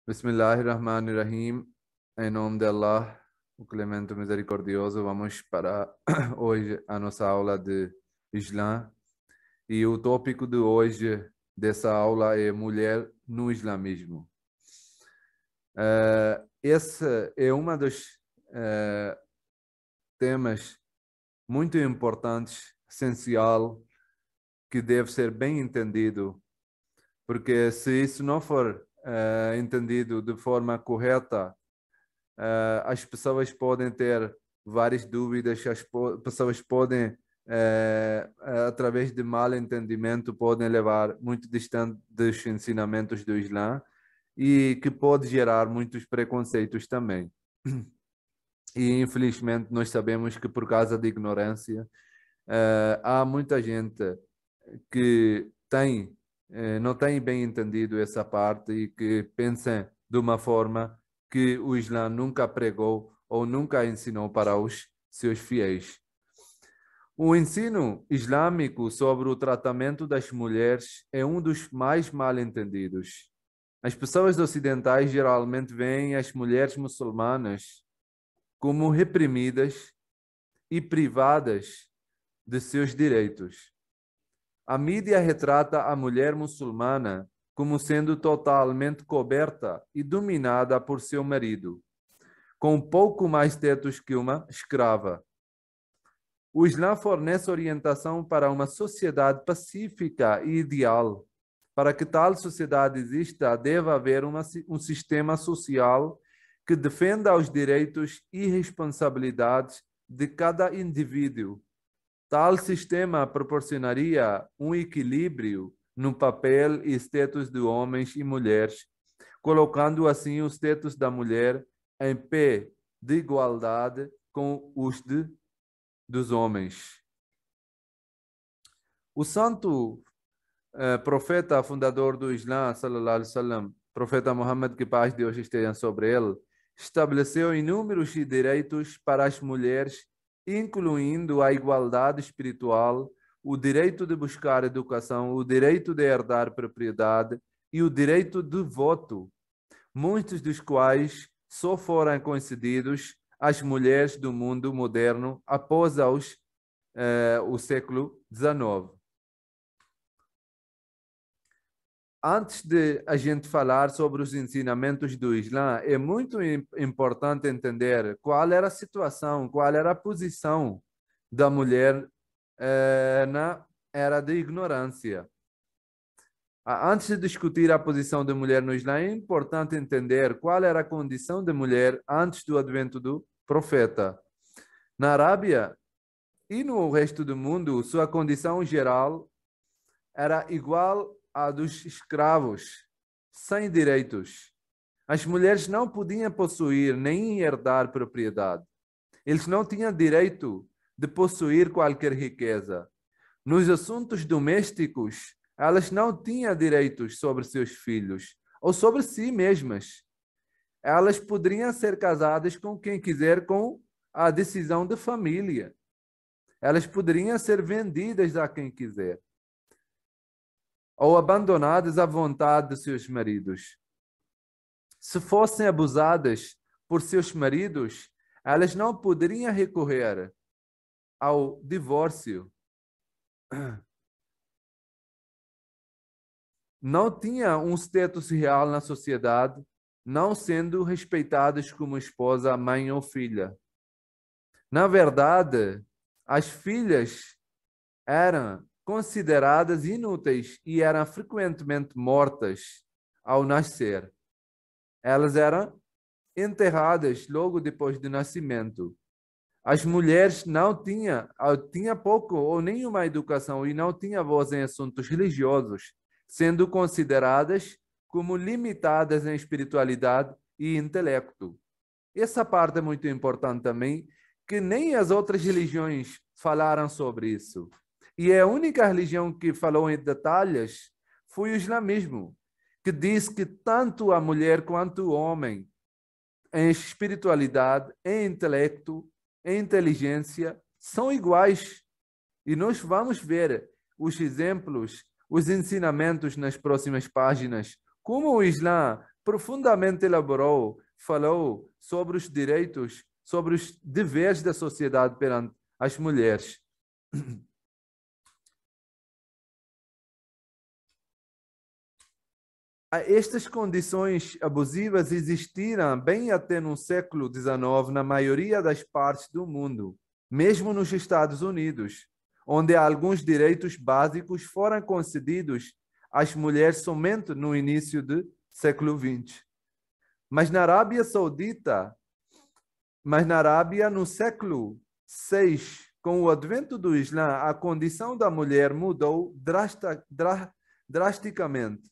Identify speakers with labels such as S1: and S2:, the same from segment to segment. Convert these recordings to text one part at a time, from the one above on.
S1: Bismillahirrahmanirrahim. Em nome de Allah, o Clemente Misericordioso, vamos para hoje a nossa aula de Islã. E o tópico de hoje dessa aula é mulher no islamismo. Esse é um dos temas muito importantes, essencial, que deve ser bem entendido, porque se isso não for entendido de forma correta, as pessoas podem ter várias dúvidas, pessoas podem, através de mal entendimento, podem levar muito distante dos ensinamentos do Islã e que pode gerar muitos preconceitos também. E infelizmente nós sabemos que por causa da ignorância, há muita gente que não tem bem entendido essa parte e que pensa de uma forma que o Islã nunca pregou ou nunca ensinou para os seus fiéis. O ensino islâmico sobre o tratamento das mulheres é um dos mais mal entendidos. As pessoas ocidentais geralmente veem as mulheres muçulmanas como reprimidas e privadas de seus direitos. A mídia retrata a mulher muçulmana como sendo totalmente coberta e dominada por seu marido, com pouco mais tetos que uma escrava. O Islã fornece orientação para uma sociedade pacífica e ideal. Para que tal sociedade exista, deve haver um sistema social que defenda os direitos e responsabilidades de cada indivíduo. Tal sistema proporcionaria um equilíbrio no papel e status de homens e mulheres, colocando assim o status da mulher em pé de igualdade com os dos homens. O santo profeta fundador do Islã, sallallahu alaihi wasallam, profeta Muhammad, que paz de Deus esteja sobre ele, estabeleceu inúmeros direitos para as mulheres, incluindo a igualdade espiritual, o direito de buscar educação, o direito de herdar propriedade e o direito de voto, muitos dos quais só foram concedidos às mulheres do mundo moderno após o século XIX. Antes de a gente falar sobre os ensinamentos do Islã, é muito importante entender qual era a situação, qual era a posição da mulher na era da ignorância. Antes de discutir a posição da mulher no Islã, é importante entender qual era a condição da mulher antes do advento do profeta. Na Arábia e no resto do mundo, sua condição geral era igual a dos escravos, sem direitos. As mulheres não podiam possuir nem herdar propriedade. Eles não tinham direito de possuir qualquer riqueza. Nos assuntos domésticos, elas não tinham direitos sobre seus filhos ou sobre si mesmas. Elas poderiam ser casadas com quem quiser com a decisão da família. Elas poderiam ser vendidas a quem quiser ou abandonadas à vontade de seus maridos. Se fossem abusadas por seus maridos, elas não poderiam recorrer ao divórcio. Não tinham um status real na sociedade, não sendo respeitadas como esposa, mãe ou filha. Na verdade, as filhas eram consideradas inúteis e eram frequentemente mortas ao nascer. Elas eram enterradas logo depois do nascimento. As mulheres não tinham pouco ou nenhuma educação e não tinham voz em assuntos religiosos, sendo consideradas como limitadas em espiritualidade e intelecto. Essa parte é muito importante também, que nem as outras religiões falaram sobre isso. E a única religião que falou em detalhes foi o islamismo, que diz que tanto a mulher quanto o homem, em espiritualidade, em intelecto, em inteligência, são iguais. E nós vamos ver os exemplos, os ensinamentos nas próximas páginas, como o Islã profundamente elaborou, falou sobre os direitos, sobre os deveres da sociedade perante as mulheres. Estas condições abusivas existiram bem até no século XIX na maioria das partes do mundo, mesmo nos Estados Unidos, onde alguns direitos básicos foram concedidos às mulheres somente no início do século XX. Mas na Arábia Saudita, no século VI, com o advento do Islã, a condição da mulher mudou drasticamente.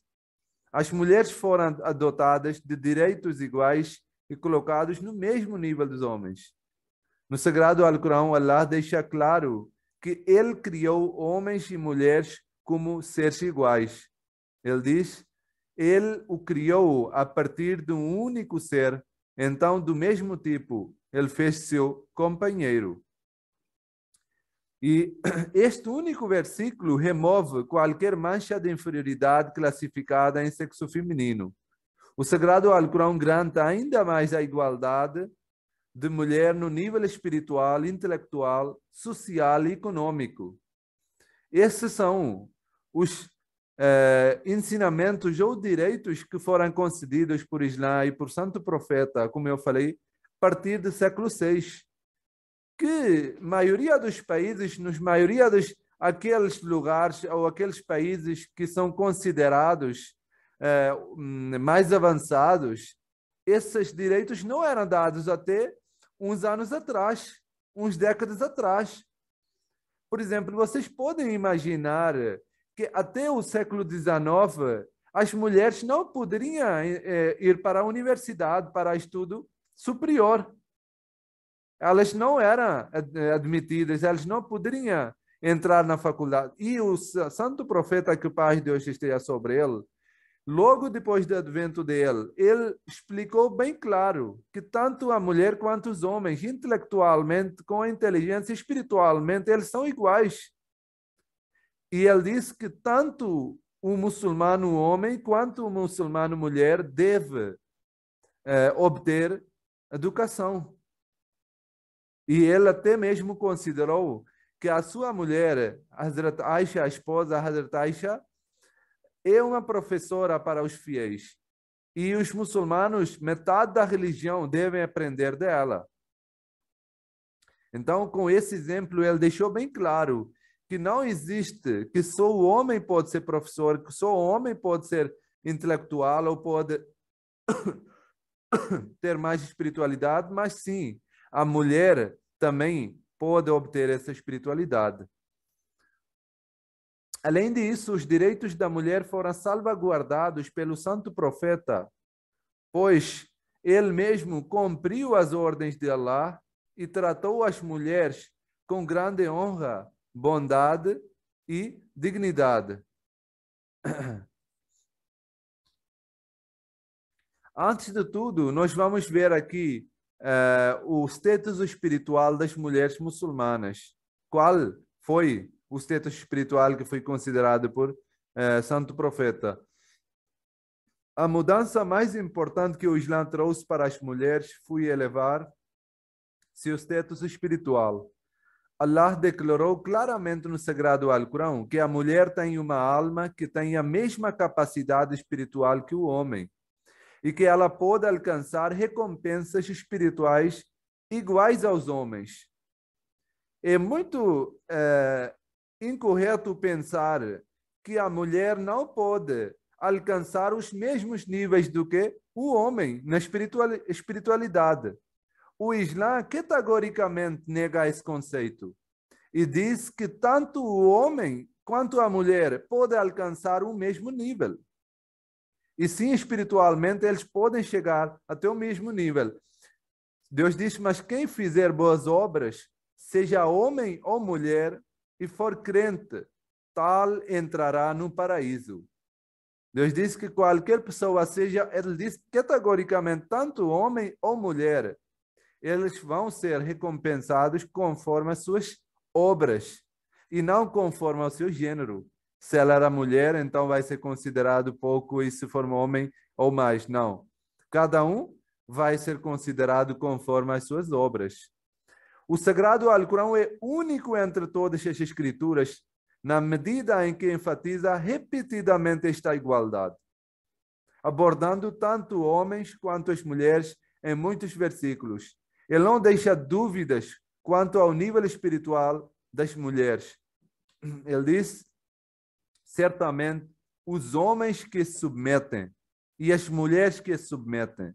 S1: As mulheres foram dotadas de direitos iguais e colocados no mesmo nível dos homens. No Sagrado Alcorão, Allah deixa claro que Ele criou homens e mulheres como seres iguais. Ele diz, Ele o criou a partir de um único ser, então, do mesmo tipo, Ele fez seu companheiro. E este único versículo remove qualquer mancha de inferioridade classificada em sexo feminino. O Sagrado Alcorão garanta ainda mais a igualdade de mulher no nível espiritual, intelectual, social e econômico. Esses são os ensinamentos ou direitos que foram concedidos por Islã e por Santo Profeta, como eu falei, a partir do século VI. Que maioria dos países, maioria dos aqueles lugares ou aqueles países que são considerados mais avançados, esses direitos não eram dados até uns anos atrás, uns décadas atrás. Por exemplo, vocês podem imaginar que até o século XIX as mulheres não poderiam ir para a universidade para estudo superior. Elas não eram admitidas, elas não poderiam entrar na faculdade. E o Santo Profeta, que o Pai de Deus esteja sobre ele, logo depois do advento dele, ele explicou bem claro que tanto a mulher quanto os homens, intelectualmente, com a inteligência, espiritualmente, eles são iguais. E ele disse que tanto o muçulmano homem quanto o muçulmano mulher deve obter educação. E ele até mesmo considerou que a sua mulher, Hazrat Aisha, a esposa Hazrat Aisha, é uma professora para os fiéis. E os muçulmanos, metade da religião, devem aprender dela. Então, com esse exemplo, ele deixou bem claro que não existe que só o homem pode ser professor, que só o homem pode ser intelectual ou pode ter mais espiritualidade, mas sim, a mulher também pode obter essa espiritualidade. Além disso, os direitos da mulher foram salvaguardados pelo Santo Profeta, pois ele mesmo cumpriu as ordens de Allah e tratou as mulheres com grande honra, bondade e dignidade. Antes de tudo, nós vamos ver aqui o status espiritual das mulheres muçulmanas. Qual foi o status espiritual que foi considerado por Santo Profeta? A mudança mais importante que o Islã trouxe para as mulheres foi elevar seu status espiritual. Allah declarou claramente no Sagrado Alcorão que a mulher tem uma alma que tem a mesma capacidade espiritual que o homem e que ela pode alcançar recompensas espirituais iguais aos homens. É muito incorreto pensar que a mulher não pode alcançar os mesmos níveis do que o homem na espiritualidade. O Islã categoricamente nega esse conceito e diz que tanto o homem quanto a mulher podem alcançar o mesmo nível. E sim, espiritualmente, eles podem chegar até o mesmo nível. Deus diz, mas quem fizer boas obras, seja homem ou mulher, e for crente, tal entrará no paraíso. Deus diz que qualquer pessoa, seja, ele diz categoricamente, tanto homem ou mulher, eles vão ser recompensados conforme as suas obras e não conforme ao seu gênero. Se ela era mulher, então vai ser considerado pouco, e se for um homem, ou mais, não. Cada um vai ser considerado conforme as suas obras. O Sagrado Alcorão é único entre todas as escrituras, na medida em que enfatiza repetidamente esta igualdade, abordando tanto homens quanto as mulheres em muitos versículos. Ele não deixa dúvidas quanto ao nível espiritual das mulheres. Ele diz, certamente, os homens que se submetem e as mulheres que se submetem,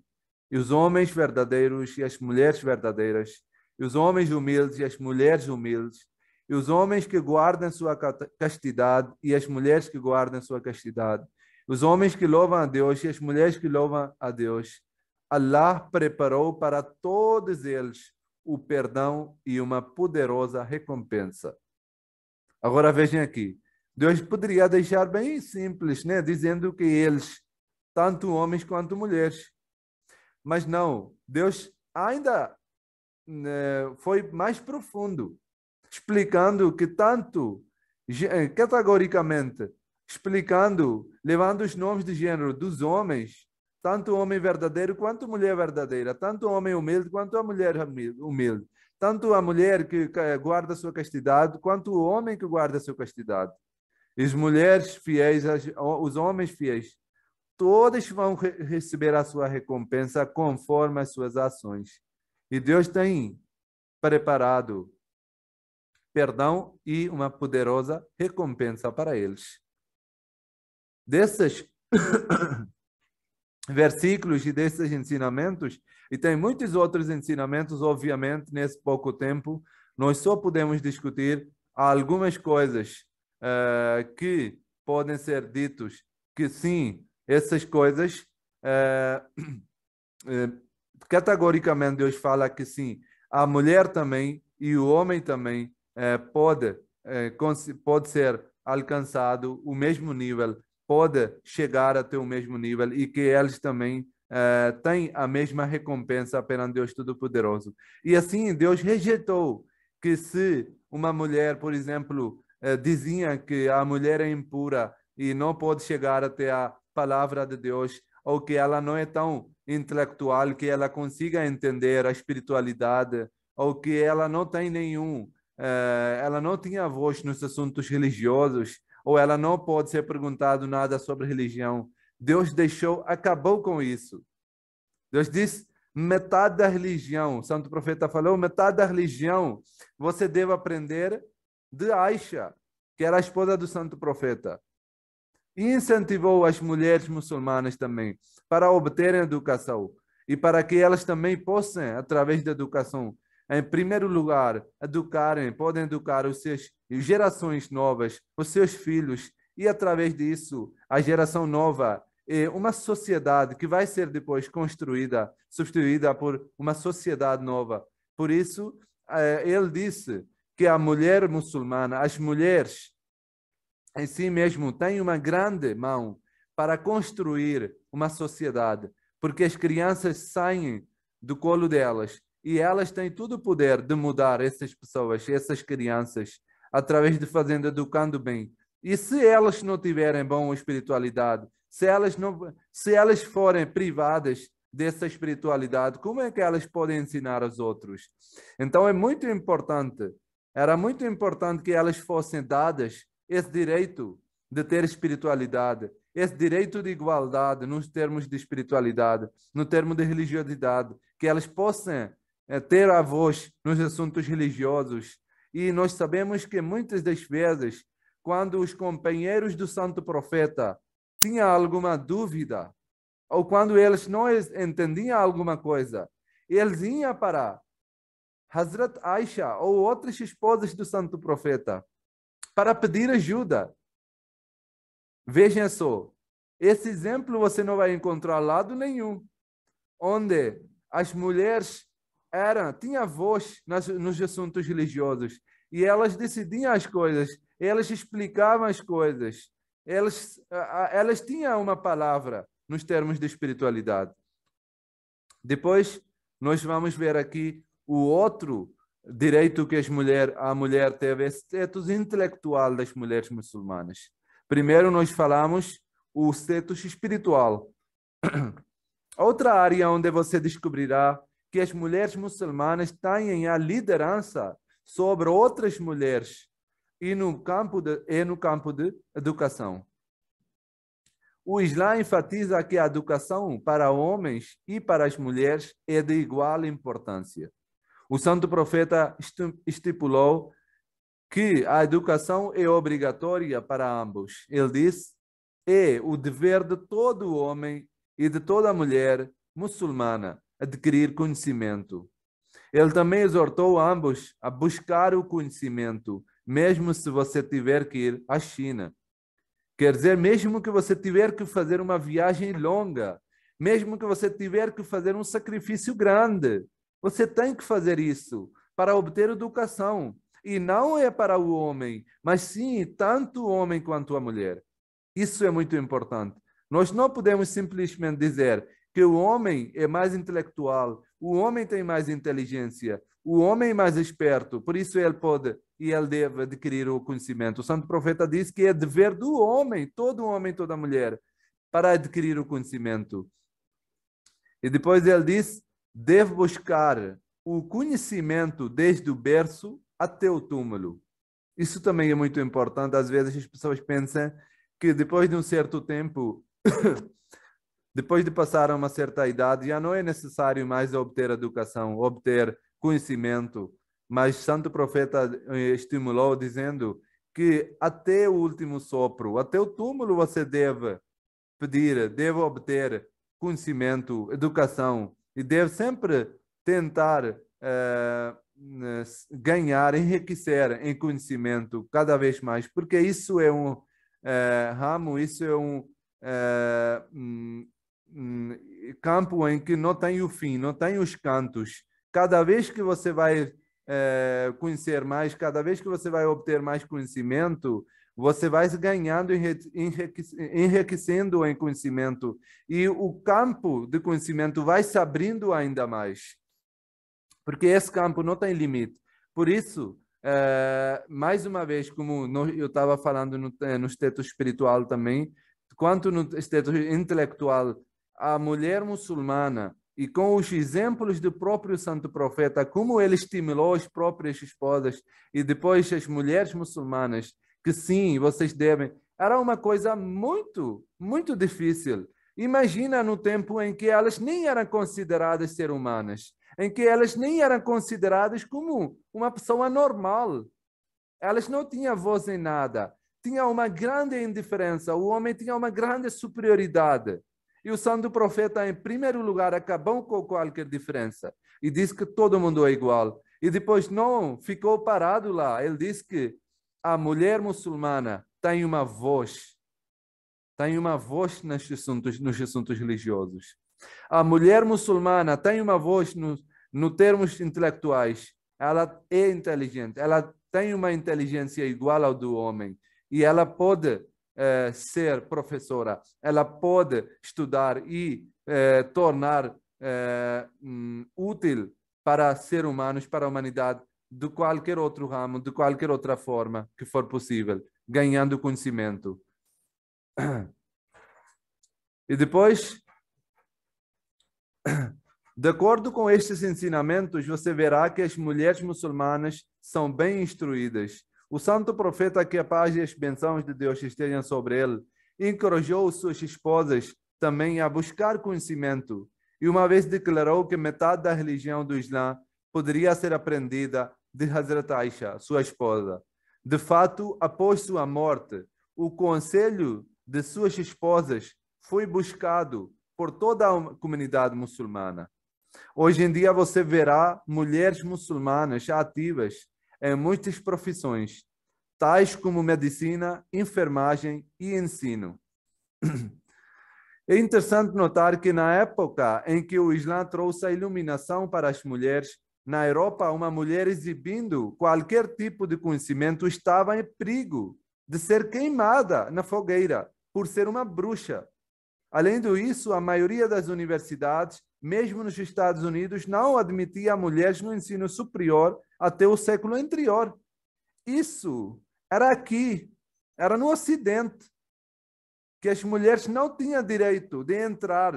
S1: e os homens verdadeiros e as mulheres verdadeiras, e os homens humildes e as mulheres humildes, e os homens que guardam sua castidade e as mulheres que guardam sua castidade, os homens que louvam a Deus e as mulheres que louvam a Deus. Allah preparou para todos eles o perdão e uma poderosa recompensa. Agora vejam aqui, Deus poderia deixar bem simples, né? Dizendo que eles, tanto homens quanto mulheres. Mas não, Deus ainda foi mais profundo, explicando que tanto, categoricamente, explicando, levando os nomes de gênero dos homens, tanto homem verdadeiro quanto mulher verdadeira, tanto homem humilde quanto a mulher humilde, tanto a mulher que guarda sua castidade quanto o homem que guarda sua castidade. E as mulheres fiéis, os homens fiéis, todos vão receber a sua recompensa conforme as suas ações. E Deus tem preparado perdão e uma poderosa recompensa para eles. Desses versículos e desses ensinamentos, e tem muitos outros ensinamentos, obviamente, nesse pouco tempo, nós só podemos discutir algumas coisas que podem ser ditos que sim, essas coisas, categoricamente Deus fala que sim, a mulher também e o homem também pode ser alcançado o mesmo nível, pode chegar até o mesmo nível e que eles também têm a mesma recompensa perante Deus Todo-Poderoso. E assim Deus rejeitou que se uma mulher, por exemplo, dizia que a mulher é impura e não pode chegar até a palavra de Deus, ou que ela não é tão intelectual que ela consiga entender a espiritualidade, ou que ela não tem ela não tinha voz nos assuntos religiosos, ou ela não pode ser perguntado nada sobre religião. Deus acabou com isso. Deus disse, metade da religião, o santo profeta falou, metade da religião você deve aprender de Aisha, que era a esposa do santo profeta. E incentivou as mulheres muçulmanas também para obterem educação e para que elas também possam, através da educação, em primeiro lugar, podem educar as gerações novas, os seus filhos, e através disso, a geração nova é uma sociedade que vai ser depois construída, substituída por uma sociedade nova. Por isso, ele disse que a mulher muçulmana, as mulheres em si mesmo têm uma grande mão para construir uma sociedade, porque as crianças saem do colo delas e elas têm todo o poder de mudar essas pessoas, essas crianças, através de fazendo, educando bem. E se elas não tiverem boa espiritualidade, se elas forem privadas dessa espiritualidade, como é que elas podem ensinar aos outros? Então é muito importante, era muito importante que elas fossem dadas esse direito de ter espiritualidade, esse direito de igualdade nos termos de espiritualidade, no termo de religiosidade, que elas possam ter a voz nos assuntos religiosos. E nós sabemos que muitas das vezes, quando os companheiros do santo profeta tinham alguma dúvida, ou quando eles não entendiam alguma coisa, eles iam para Hazrat Aisha ou outras esposas do santo profeta para pedir ajuda. Vejam só, esse exemplo você não vai encontrar lado nenhum, onde as mulheres tinham voz nos assuntos religiosos e elas decidiam as coisas, elas explicavam as coisas, elas tinham uma palavra nos termos de espiritualidade. Depois, nós vamos ver aqui o outro direito que a mulher teve, é status intelectual das mulheres muçulmanas. Primeiro nós falamos o status espiritual, Outra área onde você descobrirá que as mulheres muçulmanas têm a liderança sobre outras mulheres e no campo de educação. O Islã enfatiza que a educação para homens e para as mulheres é de igual importância. O santo profeta estipulou que a educação é obrigatória para ambos. Ele disse: é o dever de todo homem e de toda mulher muçulmana adquirir conhecimento. Ele também exortou ambos a buscar o conhecimento, mesmo se você tiver que ir à China. Quer dizer, mesmo que você tiver que fazer uma viagem longa, mesmo que você tiver que fazer um sacrifício grande, você tem que fazer isso para obter educação. E não é para o homem, mas sim tanto o homem quanto a mulher. Isso é muito importante. Nós não podemos simplesmente dizer que o homem é mais intelectual, o homem tem mais inteligência, o homem é mais esperto, por isso ele pode e ele deve adquirir o conhecimento. O santo profeta diz que é dever do homem, toda mulher, para adquirir o conhecimento. E depois ele diz, deve buscar o conhecimento desde o berço até o túmulo. Isso também é muito importante. Às vezes as pessoas pensam que depois de um certo tempo, depois de passar uma certa idade, já não é necessário mais obter educação, obter conhecimento, mas Santo Profeta estimulou dizendo que até o último sopro, até o túmulo você deve pedir, deve obter conhecimento, educação e deve sempre tentar ganhar, enriquecer em conhecimento cada vez mais, porque isso é um ramo, isso é campo em que não tem o fim, não tem os cantos. Cada vez que você vai conhecer mais, cada vez que você vai obter mais conhecimento, você vai ganhando, enriquecendo em conhecimento, e o campo de conhecimento vai se abrindo ainda mais, porque esse campo não tem limite. Por isso, mais uma vez, como eu estava falando no esteto espiritual também, quanto no esteto intelectual, a mulher muçulmana, e com os exemplos do próprio santo profeta, como ele estimulou as próprias esposas e depois as mulheres muçulmanas, que sim, vocês devem, era uma coisa muito, muito difícil. Imagina no tempo em que elas nem eram consideradas ser humanas, em que elas nem eram consideradas como uma pessoa normal. Elas não tinham voz em nada. Tinha uma grande indiferença. O homem tinha uma grande superioridade. E o santo profeta, em primeiro lugar, acabou com qualquer diferença e disse que todo mundo é igual. E depois não ficou parado lá. Ele disse que a mulher muçulmana tem uma voz nos assuntos religiosos. A mulher muçulmana tem uma voz no termos intelectuais. Ela é inteligente, ela tem uma inteligência igual ao do homem e ela pode ser professora, ela pode estudar e tornar útil para seres humanos, para a humanidade, de qualquer outro ramo, de qualquer outra forma que for possível, ganhando conhecimento. E depois, de acordo com estes ensinamentos, você verá que as mulheres muçulmanas são bem instruídas. O santo profeta, que a paz e as bênçãos de Deus estejam sobre ele, encorajou suas esposas também a buscar conhecimento. E uma vez declarou que metade da religião do Islã poderia ser aprendida de Hazrat Aisha, sua esposa. De fato, após sua morte, o conselho de suas esposas foi buscado por toda a comunidade muçulmana. Hoje em dia você verá mulheres muçulmanas ativas em muitas profissões, tais como medicina, enfermagem e ensino. É interessante notar que na época em que o Islã trouxe a iluminação para as mulheres, na Europa, uma mulher exibindo qualquer tipo de conhecimento estava em perigo de ser queimada na fogueira por ser uma bruxa. Além disso, a maioria das universidades, mesmo nos Estados Unidos, não admitia mulheres no ensino superior até o século anterior. Isso era aqui, era no Ocidente. que as mulheres não tinham direito de entrar.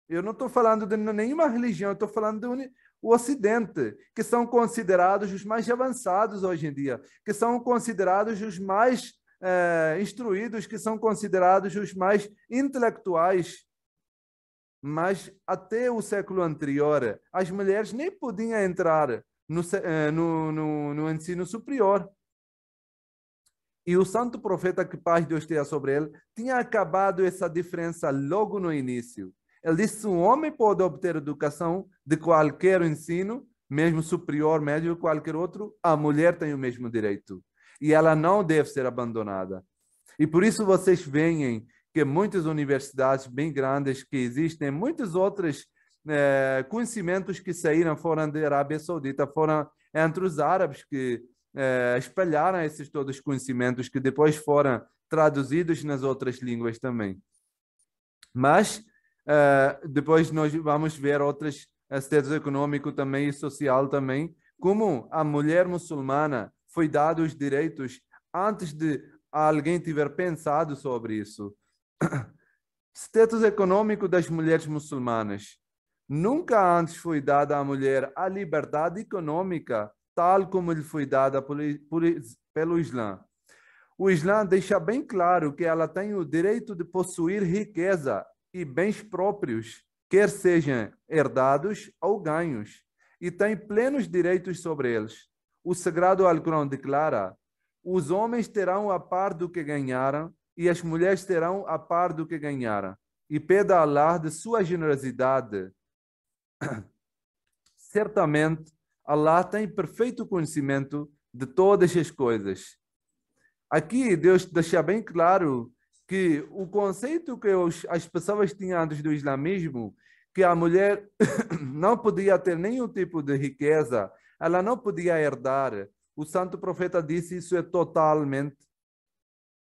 S1: Eu não estou falando de nenhuma religião, eu estou falando do Ocidente, que são considerados os mais avançados hoje em dia, que são considerados os mais instruídos, que são considerados os mais intelectuais. Mas até o século anterior, as mulheres nem podiam entrar no ensino superior. E o santo profeta, que paz de Deus tenha sobre ele, tinha acabado essa diferença logo no início. Ele disse: um homem pode obter educação de qualquer ensino, mesmo superior, médio, qualquer outro, a mulher tem o mesmo direito. E ela não deve ser abandonada. E por isso vocês veem que muitas universidades bem grandes que existem, muitos outros conhecimentos que saíram foram da Arábia Saudita, foram entre os árabes que espalharam esses todos os conhecimentos que depois foram traduzidos nas outras línguas também. Mas depois nós vamos ver outros aspectos econômicos também e social também, como a mulher muçulmana foi dado os direitos antes de alguém tiver pensado sobre isso. Status econômico das mulheres muçulmanas. Nunca antes foi dada à mulher a liberdade econômica, tal como lhe foi dada pelo Islã. O Islã deixa bem claro que ela tem o direito de possuir riqueza e bens próprios, quer sejam herdados ou ganhos, e tem plenos direitos sobre eles. O Sagrado Alcorão declara: os homens terão a par do que ganharam e as mulheres terão a par do que ganharam. E pede a Allah de sua generosidade. Certamente, Allah tem perfeito conhecimento de todas as coisas. Aqui, Deus deixa bem claro que o conceito que as pessoas tinham antes do islamismo, que a mulher não podia ter nenhum tipo de riqueza, ela não podia herdar. O santo profeta disse: isso é totalmente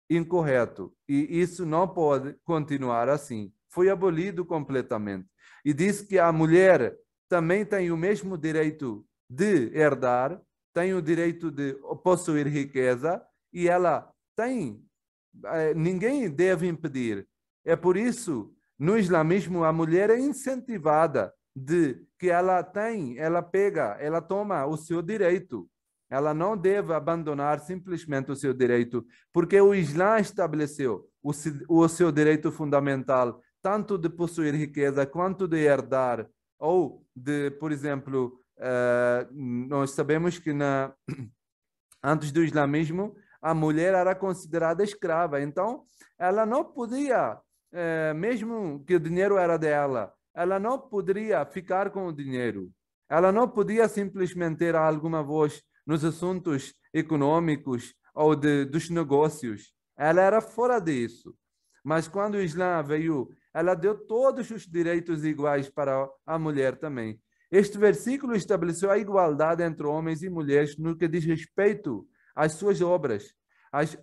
S1: incorreto e isso não pode continuar assim. Foi abolido completamente. E disse que a mulher também tem o mesmo direito de herdar, tem o direito de possuir riqueza e ela tem, ninguém deve impedir. É por isso, no islamismo, a mulher é incentivada de que ela toma o seu direito. Ela não deve abandonar simplesmente o seu direito, porque o Islã estabeleceu o seu direito fundamental, tanto de possuir riqueza quanto de herdar, ou de, por exemplo, nós sabemos que antes do islamismo, a mulher era considerada escrava, então ela não podia, mesmo que o dinheiro era dela, ela não poderia ficar com o dinheiro, ela não podia simplesmente ter alguma voz nos assuntos econômicos ou dos negócios. Ela era fora disso. Mas quando o Islã veio, ela deu todos os direitos iguais para a mulher também. Este versículo estabeleceu a igualdade entre homens e mulheres no que diz respeito às suas obras.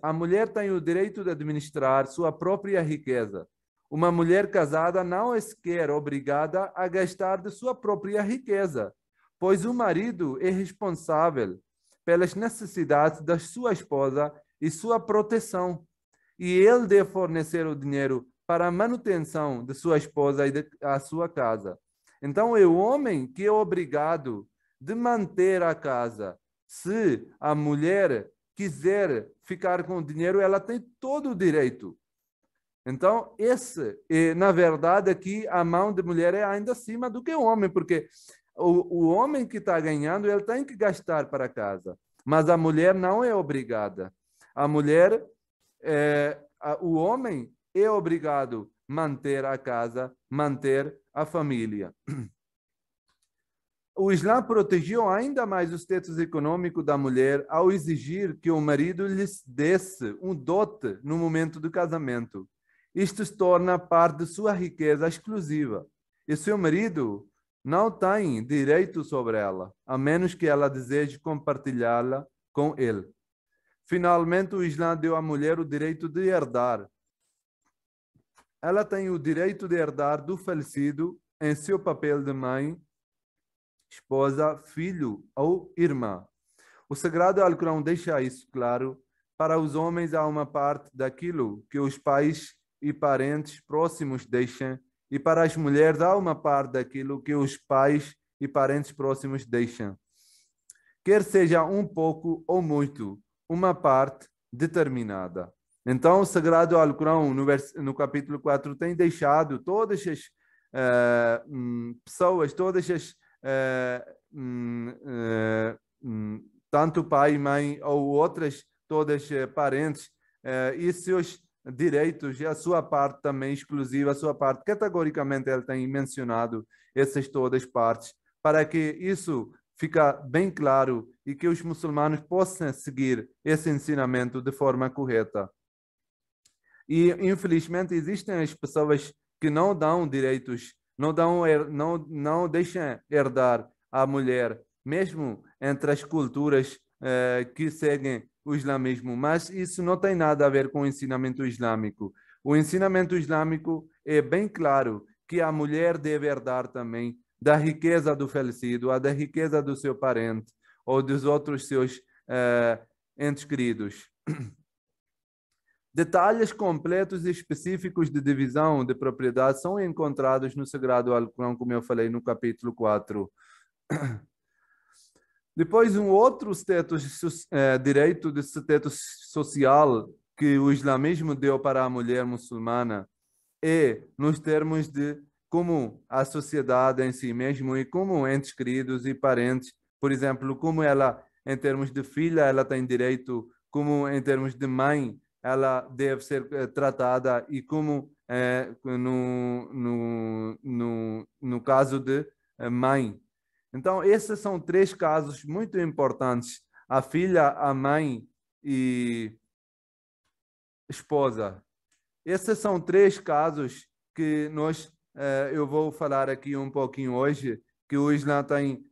S1: A mulher tem o direito de administrar sua própria riqueza. Uma mulher casada não é sequer obrigada a gastar de sua própria riqueza, pois o marido é responsável pelas necessidades da sua esposa e sua proteção. E ele deve fornecer o dinheiro para a manutenção de sua esposa e da sua casa. Então, é o homem que é obrigado de manter a casa. Se a mulher quiser ficar com o dinheiro, ela tem todo o direito. Então, na verdade, aqui a mão de mulher é ainda acima do que o homem, porque o homem que está ganhando, ele tem que gastar para casa, mas a mulher não é obrigada. A mulher, o homem é obrigado a manter a casa, manter a família. O Islã protegeu ainda mais o status econômico da mulher ao exigir que o marido lhes desse um dote no momento do casamento. Isto se torna parte de sua riqueza exclusiva. E seu marido não tem direito sobre ela, a menos que ela deseje compartilhá-la com ele. Finalmente, o Islã deu à mulher o direito de herdar. Ela tem o direito de herdar do falecido em seu papel de mãe, esposa, filho ou irmã. O Sagrado Alcorão deixa isso claro. Para os homens há uma parte daquilo que os pais e parentes próximos deixam, e para as mulheres há uma parte daquilo que os pais e parentes próximos deixam. Quer seja um pouco ou muito, uma parte determinada. Então, o Sagrado Alcorão, no capítulo 4, tem deixado todas as pessoas, todas as tanto pai, mãe ou outras, todas parentes, e seus direitos e a sua parte também exclusiva, a sua parte, categoricamente ele tem mencionado essas todas partes, para que isso fique bem claro e que os muçulmanos possam seguir esse ensinamento de forma correta. E, infelizmente, existem as pessoas que não dão direitos, não deixam herdar a mulher, mesmo entre as culturas que seguem o islamismo. Mas isso não tem nada a ver com o ensinamento islâmico. O ensinamento islâmico é bem claro que a mulher deve herdar também da riqueza do falecido, a da riqueza do seu parente ou dos outros seus entes queridos. Detalhes completos e específicos de divisão de propriedade são encontrados no Sagrado Alcorão, como eu falei no capítulo 4. Depois, um outro direito de status social que o islamismo deu para a mulher muçulmana é nos termos de como a sociedade em si mesmo e como entes queridos e parentes, por exemplo, como ela, em termos de filha, ela tem direito, como em termos de mãe, ela deve ser tratada e como no caso de mãe. Então, esses são 3 casos muito importantes: a filha, a mãe e esposa. Esses são 3 casos que eu vou falar aqui um pouquinho hoje, que o Islã tem,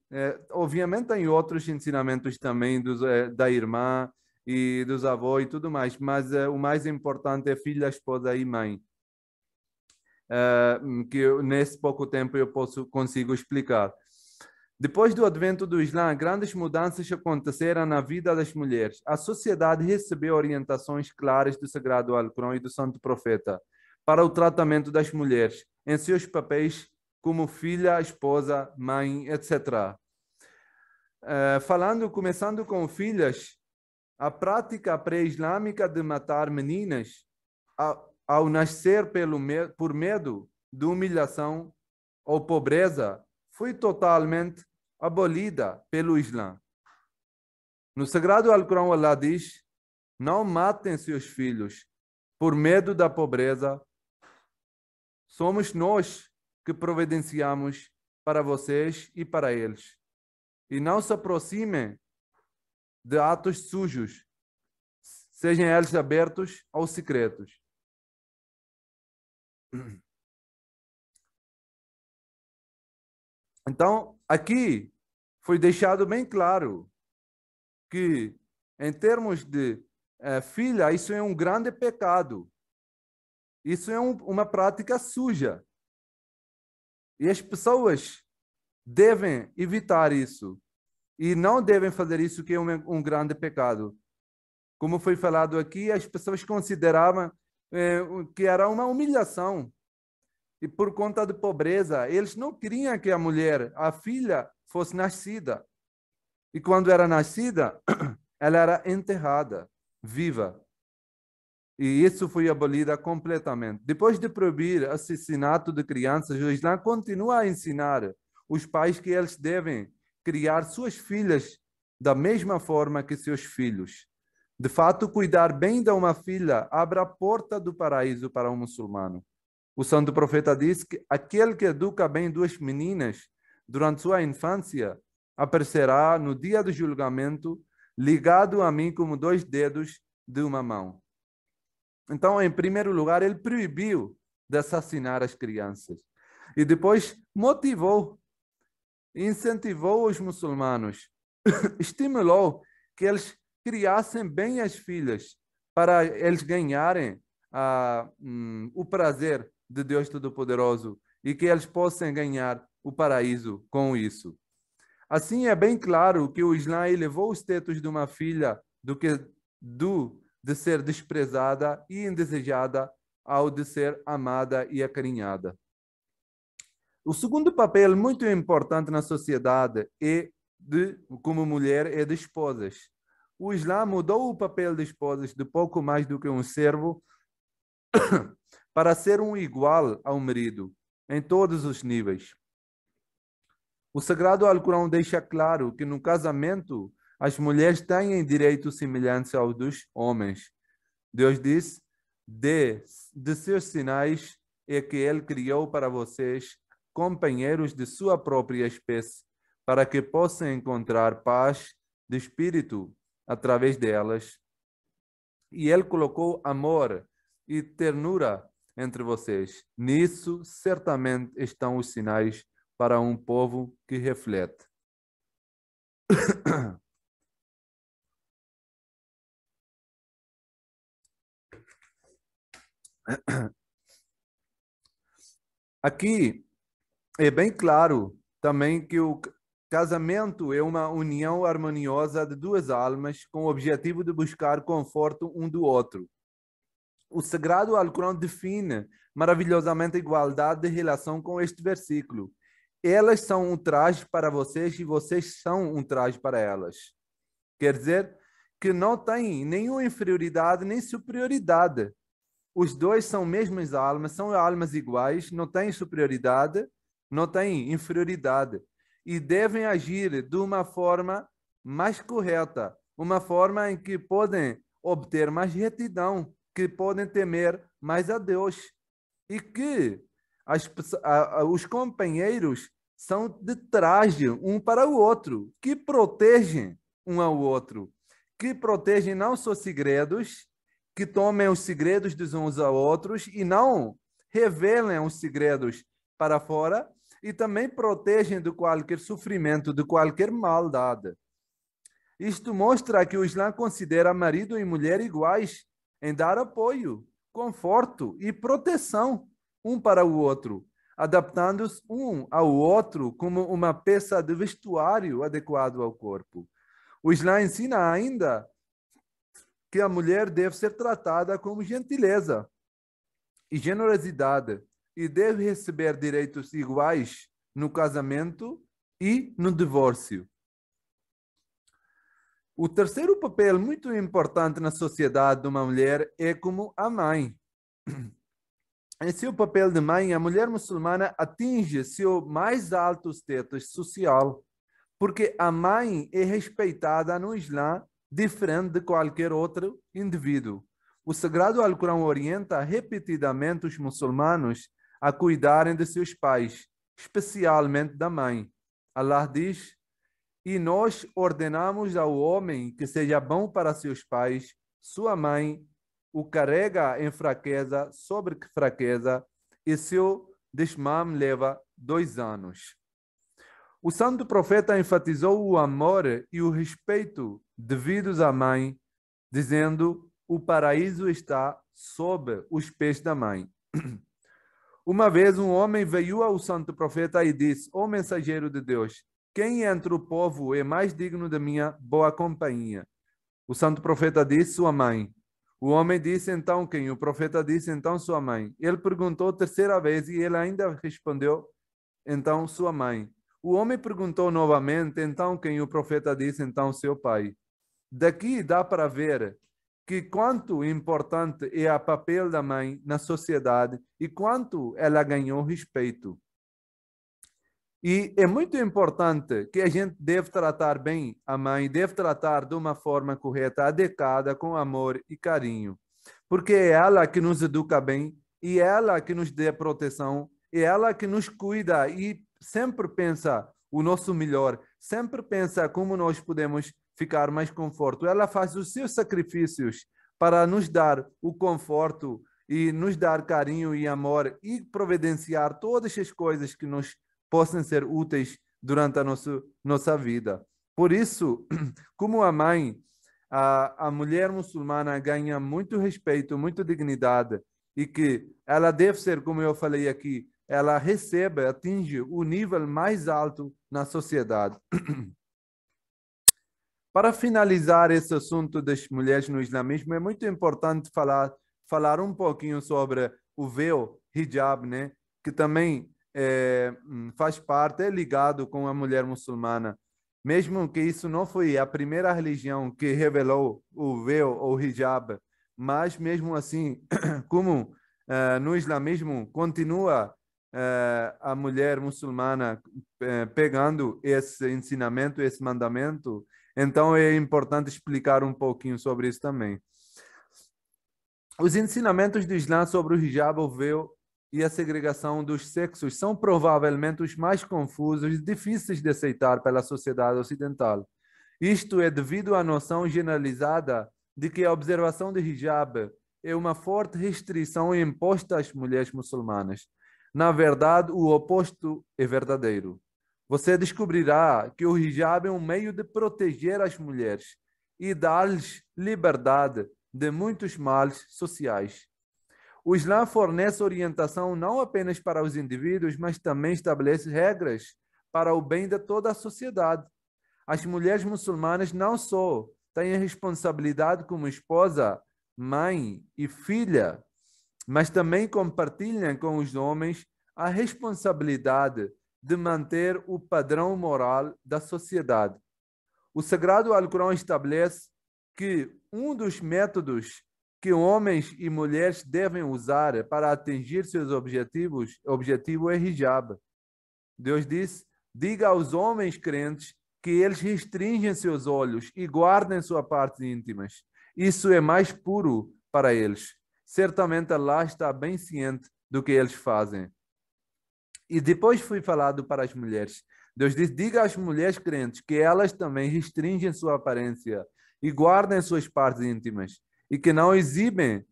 S1: obviamente tem outros ensinamentos também da irmã e dos avós e tudo mais, mas o mais importante é filha, esposa e mãe, que nesse pouco tempo eu consigo explicar. Depois do advento do Islã, grandes mudanças aconteceram na vida das mulheres. A sociedade recebeu orientações claras do Sagrado Alcorão e do Santo Profeta para o tratamento das mulheres em seus papéis como filha, esposa, mãe, etc. Começando com filhas, a prática pré-islâmica de matar meninas ao nascer por medo de humilhação ou pobreza foi totalmente abolida pelo Islã. No Sagrado Alcorão, Allah diz: não matem seus filhos por medo da pobreza. Somos nós que providenciamos para vocês e para eles. E não se aproximem de atos sujos, sejam eles abertos ou secretos. Então, aqui foi deixado bem claro que, em termos de filha, isso é um grande pecado. Isso é uma prática suja. E as pessoas devem evitar isso. E não devem fazer isso, que é um grande pecado. Como foi falado aqui, as pessoas consideravam que era uma humilhação. E por conta de pobreza, eles não queriam que a mulher, a filha, fosse nascida. E quando era nascida, ela era enterrada, viva. E isso foi abolido completamente. Depois de proibir o assassinato de crianças, o Islã continua a ensinar os pais que eles devem criar suas filhas da mesma forma que seus filhos. De fato, cuidar bem de uma filha abre a porta do paraíso para um muçulmano. O Santo Profeta diz que aquele que educa bem 2 meninas durante sua infância aparecerá no dia do julgamento ligado a mim como 2 dedos de uma mão. Então, em primeiro lugar, ele proibiu de assassinar as crianças. E depois motivou, incentivou os muçulmanos, estimulou que eles criassem bem as filhas para eles ganharem o prazer de Deus Todo-Poderoso e que eles possam ganhar o paraíso com isso. Assim, é bem claro que o Islã elevou o status de uma filha de ser desprezada e indesejada ao de ser amada e acarinhada. O segundo papel muito importante na sociedade como mulher é de esposas. O Islã mudou o papel de esposas de pouco mais do que um servo para ser um igual ao marido em todos os níveis. O Sagrado Alcorão deixa claro que no casamento as mulheres têm direitos semelhantes aos dos homens. Deus diz: de seus sinais é que Ele criou para vocês companheiros de sua própria espécie, para que possam encontrar paz de espírito através delas. E Ele colocou amor e ternura entre vocês. Nisso, certamente, estão os sinais para um povo que reflete. Aqui é bem claro também que o casamento é uma união harmoniosa de duas almas com o objetivo de buscar conforto um do outro. O Sagrado Alcorão define maravilhosamente a igualdade de relação com este versículo. Elas são um traje para vocês e vocês são um traje para elas. Quer dizer que não tem nenhuma inferioridade nem superioridade. Os dois são mesmas almas, são almas iguais, não têm superioridade, não têm inferioridade. E devem agir de uma forma mais correta, uma forma em que podem obter mais retidão, que podem temer mais a Deus. E que os companheiros são de traje um para o outro, que protegem um ao outro, que protegem não só segredos, que tomem os segredos dos uns aos outros e não revelem os segredos para fora, e também protegem de qualquer sofrimento, de qualquer maldade. Isto mostra que o Islã considera marido e mulher iguais em dar apoio, conforto e proteção um para o outro, adaptando-se um ao outro como uma peça de vestuário adequado ao corpo. O Islã ensina ainda que a mulher deve ser tratada com gentileza e generosidade e deve receber direitos iguais no casamento e no divórcio. O terceiro papel muito importante na sociedade de uma mulher é como a mãe. Em seu papel de mãe, a mulher muçulmana atinge seu mais alto status social, porque a mãe é respeitada no Islã diferente de qualquer outro indivíduo. O Sagrado Alcorão orienta repetidamente os muçulmanos a cuidarem de seus pais, especialmente da mãe. Allah diz: e nós ordenamos ao homem que seja bom para seus pais, sua mãe o carrega em fraqueza sobre fraqueza, e seu desmame leva 2 anos. O santo profeta enfatizou o amor e o respeito devidos à mãe, dizendo: o paraíso está sob os pés da mãe. Uma vez um homem veio ao santo profeta e disse: ó mensageiro de Deus, quem entre o povo é mais digno da minha boa companhia? O santo profeta disse: sua mãe. O homem disse: então quem? O profeta disse: então sua mãe. Ele perguntou 3ª vez e ele ainda respondeu: então sua mãe. O homem perguntou novamente: então quem? O profeta disse: então seu pai. Daqui dá para ver que quanto importante é o papel da mãe na sociedade e quanto ela ganhou respeito. E é muito importante que a gente deve tratar bem a mãe, deve tratar de uma forma correta, adequada, com amor e carinho. Porque é ela que nos educa bem, e é ela que nos dá proteção, é ela que nos cuida e sempre pensa o nosso melhor, sempre pensa como nós podemos ficar mais conforto. Ela faz os seus sacrifícios para nos dar o conforto e nos dar carinho e amor e providenciar todas as coisas que nos possam ser úteis durante a nossa vida. Por isso, como a mãe, a mulher muçulmana ganha muito respeito, muita dignidade, e que ela deve ser, como eu falei aqui, ela recebe, atinge o nível mais alto na sociedade. Para finalizar esse assunto das mulheres no islamismo, é muito importante falar um pouquinho sobre o véu, hijab, né? Que também faz parte, é ligado com a mulher muçulmana. Mesmo que isso não foi a primeira religião que revelou o véu ou hijab, mas mesmo assim, como no islamismo continua a mulher muçulmana pegando esse ensinamento, esse mandamento, então é importante explicar um pouquinho sobre isso também. Os ensinamentos do Islã sobre o hijab, o véu e a segregação dos sexos são provavelmente os mais confusos e difíceis de aceitar pela sociedade ocidental. Isto é devido à noção generalizada de que a observação do hijab é uma forte restrição imposta às mulheres muçulmanas. Na verdade, o oposto é verdadeiro. Você descobrirá que o hijab é um meio de proteger as mulheres e dar-lhes liberdade de muitos males sociais. O Islã fornece orientação não apenas para os indivíduos, mas também estabelece regras para o bem de toda a sociedade. As mulheres muçulmanas não só têm a responsabilidade como esposa, mãe e filha, mas também compartilham com os homens a responsabilidade de manter o padrão moral da sociedade. O Sagrado Alcorão estabelece que um dos métodos que homens e mulheres devem usar para atingir seus objetivo é hijab. Deus disse: diga aos homens crentes que eles restringem seus olhos e guardem suas partes íntimas. Isso é mais puro para eles. Certamente Allah está bem ciente do que eles fazem. E depois foi falado para as mulheres. Deus disse: diga às mulheres crentes que elas também restringem sua aparência e guardem suas partes íntimas e que não exibem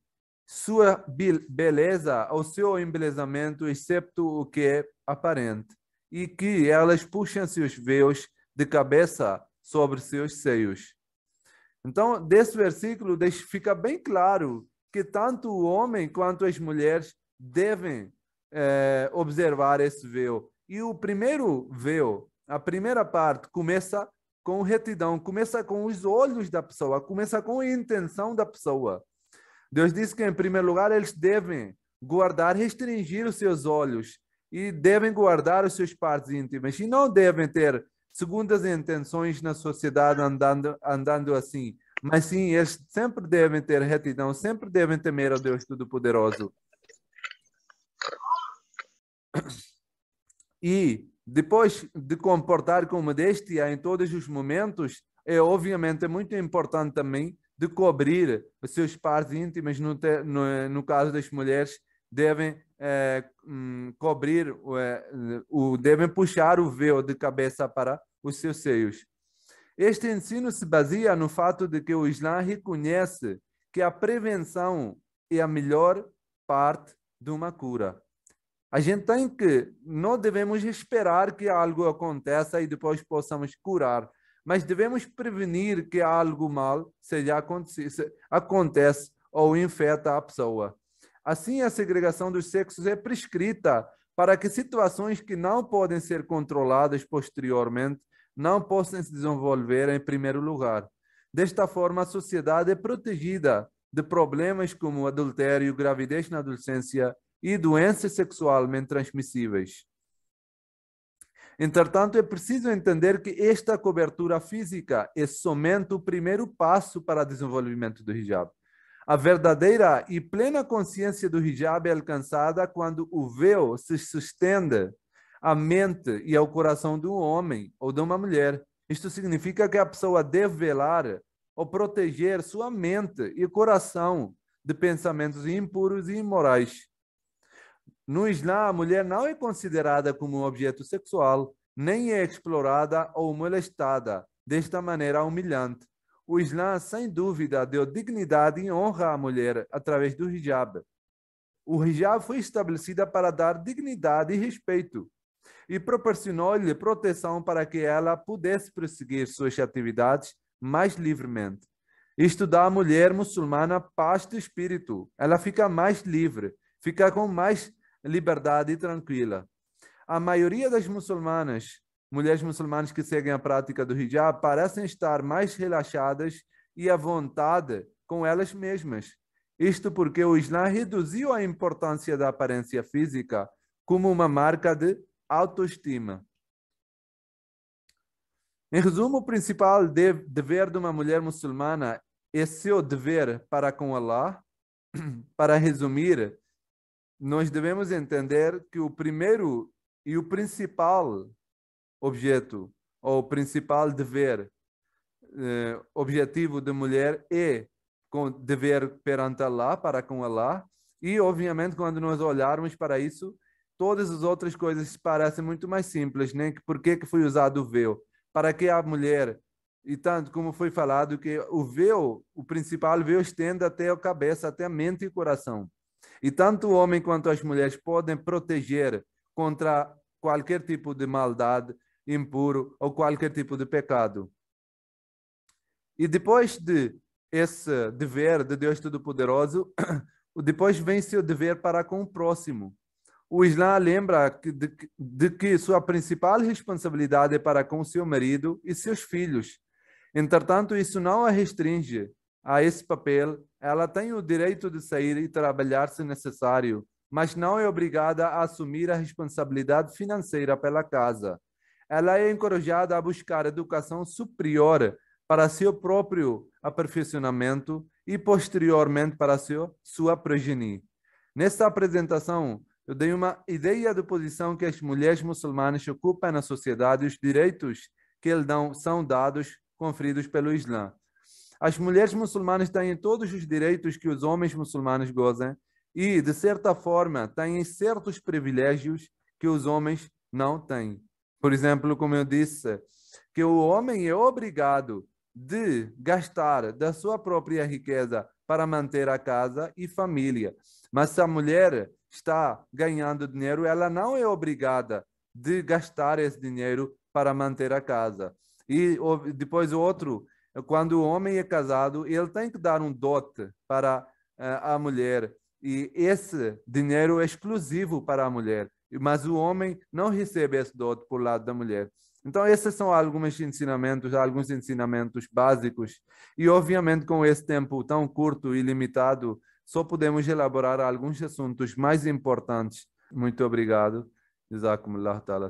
S1: sua beleza ou seu embelezamento, excepto o que é aparente, e que elas puxem seus véus de cabeça sobre seus seios. Então, desse versículo fica bem claro que tanto o homem quanto as mulheres devem observar esse véu. E o primeiro véu, a primeira parte, começa com retidão, começa com os olhos da pessoa, começa com a intenção da pessoa. Deus disse que, em primeiro lugar, eles devem guardar, restringir os seus olhos e devem guardar as suas partes íntimas e não devem ter segundas intenções na sociedade andando assim. Mas sim, eles sempre devem ter retidão, sempre devem temer ao Deus Todo-Poderoso. E depois de comportar com modéstia em todos os momentos, é obviamente muito importante também de cobrir as suas partes íntimas. No caso das mulheres, devem cobrir, devem puxar o véu de cabeça para os seus seios. Este ensino se baseia no fato de que o Islã reconhece que a prevenção é a melhor parte de uma cura. A gente tem que, não devemos esperar que algo aconteça e depois possamos curar, mas devemos prevenir que algo mal acontece ou infecta a pessoa. Assim, a segregação dos sexos é prescrita para que situações que não podem ser controladas posteriormente não possam se desenvolver em primeiro lugar. Desta forma, a sociedade é protegida de problemas como adultério, gravidez na adolescência e doenças sexualmente transmissíveis. Entretanto, é preciso entender que esta cobertura física é somente o primeiro passo para o desenvolvimento do hijab. A verdadeira e plena consciência do hijab é alcançada quando o véu se estende à mente e ao coração de um homem ou de uma mulher. Isto significa que a pessoa deve velar ou proteger sua mente e coração de pensamentos impuros e imorais. No Islã, a mulher não é considerada como um objeto sexual, nem é explorada ou molestada desta maneira humilhante. O Islã, sem dúvida, deu dignidade e honra à mulher através do hijab. O hijab foi estabelecido para dar dignidade e respeito e proporcionou-lhe proteção para que ela pudesse prosseguir suas atividades mais livremente. Isto dá à mulher muçulmana paz de espírito. Ela fica mais livre, fica com mais liberdade e tranquila. A maioria das mulheres muçulmanas que seguem a prática do hijab, parecem estar mais relaxadas e à vontade com elas mesmas. Isto porque o Islã reduziu a importância da aparência física como uma marca de autoestima. Em resumo, o principal dever de uma mulher muçulmana é seu dever para com Allah. Para resumir, nós devemos entender que o primeiro e o principal objeto, ou principal dever, objetivo da mulher é com dever perante Allah, para com Allah, e obviamente quando nós olharmos para isso, todas as outras coisas parecem muito mais simples, né? Por que foi usado o véu? Para que a mulher, e tanto como foi falado, que o véu, o principal véu estende até a cabeça, até a mente e o coração. E tanto o homem quanto as mulheres podem proteger contra qualquer tipo de maldade, impuro ou qualquer tipo de pecado. E depois de esse dever de Deus Todo-Poderoso, depois vem seu dever para com o próximo. O Islã lembra de que sua principal responsabilidade é para com seu marido e seus filhos. Entretanto, isso não a restringe a esse papel. Ela tem o direito de sair e trabalhar se necessário, mas não é obrigada a assumir a responsabilidade financeira pela casa. Ela é encorajada a buscar educação superior para seu próprio aperfeiçoamento e posteriormente para sua progenie. Nesta apresentação, eu dei uma ideia da posição que as mulheres muçulmanas ocupam na sociedade e os direitos que lhes são dados, conferidos pelo Islã. As mulheres muçulmanas têm todos os direitos que os homens muçulmanos gozam e, de certa forma, têm certos privilégios que os homens não têm. Por exemplo, como eu disse, que o homem é obrigado de gastar da sua própria riqueza para manter a casa e família. Mas se a mulher está ganhando dinheiro, ela não é obrigada de gastar esse dinheiro para manter a casa. E depois o outro, quando o homem é casado, ele tem que dar um dote para a mulher. E esse dinheiro é exclusivo para a mulher. Mas o homem não recebe esse dote por lado da mulher. Então, esses são alguns ensinamentos básicos. E, obviamente, com esse tempo tão curto e limitado, só podemos elaborar alguns assuntos mais importantes. Muito obrigado. Jazakumullah ta'ala.